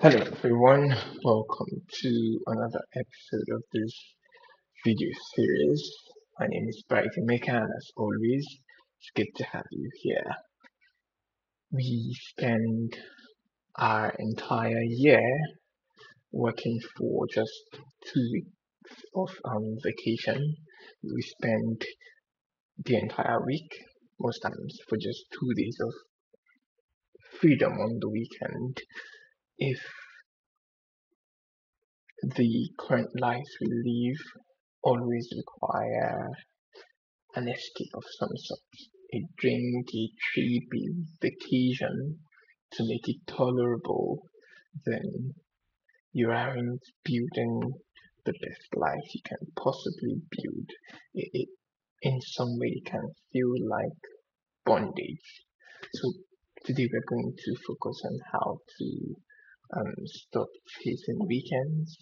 Hello everyone, welcome to another episode of this video series. My name is Brighton Maker and as always, it's good to have you here. We spend our entire year working for just 2 weeks of vacation. We spend the entire week, most times, for just 2 days of freedom on the weekend. If the current lives we live always require an escape of some sort, a drink, a trip, a vacation to make it tolerable, then you aren't building the best life you can possibly build. It in some way can feel like bondage. So today we're going to focus on how to stop chasing weekends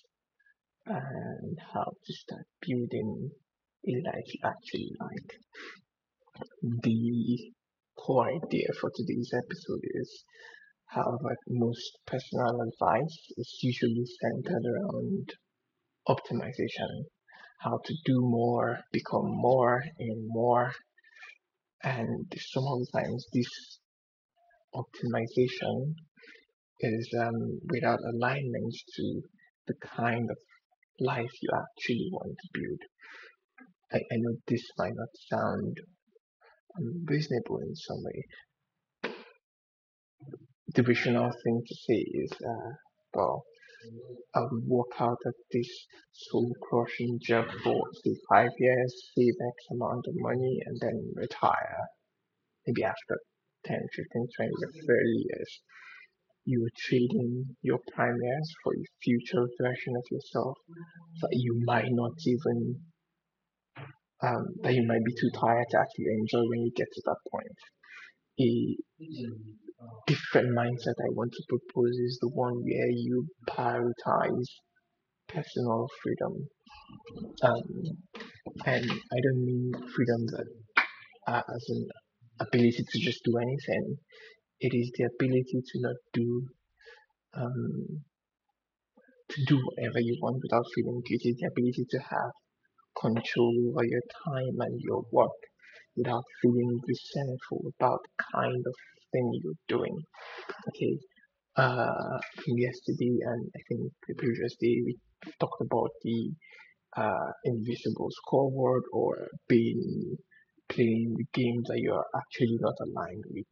and how to start building a life you actually like. The core idea for today's episode is how like most personal advice is usually centered around optimization, how to do more, become more, and more. And some of the times this optimization is without alignment to the kind of life you actually want to build. I know this might not sound reasonable in some way. The rational thing to say is, well, I would work out at this soul crushing job for say 5 years, save X amount of money, and then retire. Maybe after 10, 15, 20, or 30 years, you are trading your prime years for a future version of yourself that you might not even, that you might be too tired to actually enjoy when you get to that point. A different mindset I want to propose is the one where you prioritize personal freedom. Um, and I don't mean freedom that as an ability to just do anything. It is the ability to not um, do whatever you want without feeling guilty. The ability to have control over your time and your work without feeling resentful about the kind of thing you're doing. Okay, from yesterday and I think the previous day we talked about the invisible scoreboard or being playing with games that you're actually not aligned with.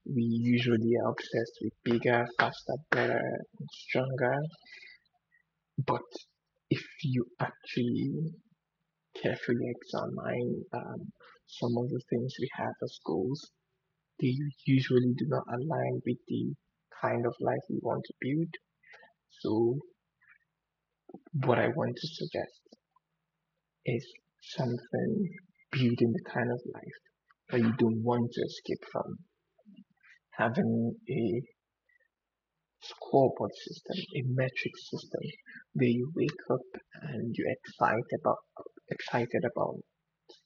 We usually are obsessed with bigger, faster, better, and stronger. But if you actually carefully examine some of the things we have as goals, they usually do not align with the kind of life we want to build. So, what I want to suggest is something building the kind of life that you don't want to escape from. Having a scoreboard system, a metric system, where you wake up and you're excited about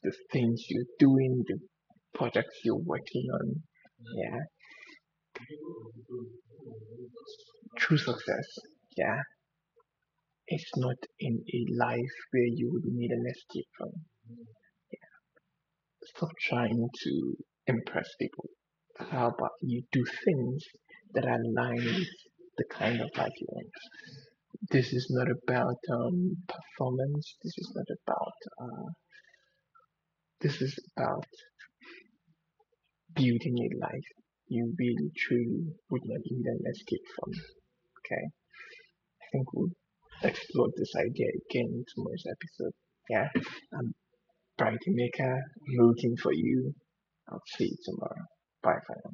the things you're doing, the projects you're working on. Yeah, true success. Yeah, it's not in a life where you would need an escape from. Stop trying to impress people. How about you do things that align with the kind of life you want? This is not about performance. This is not about. This is about building a life you really truly would not need an escape from. Okay, I think we'll explore this idea again in tomorrow's episode. Yeah, I'm Brighton Maker, rooting for you. I'll see you tomorrow. Bye for now.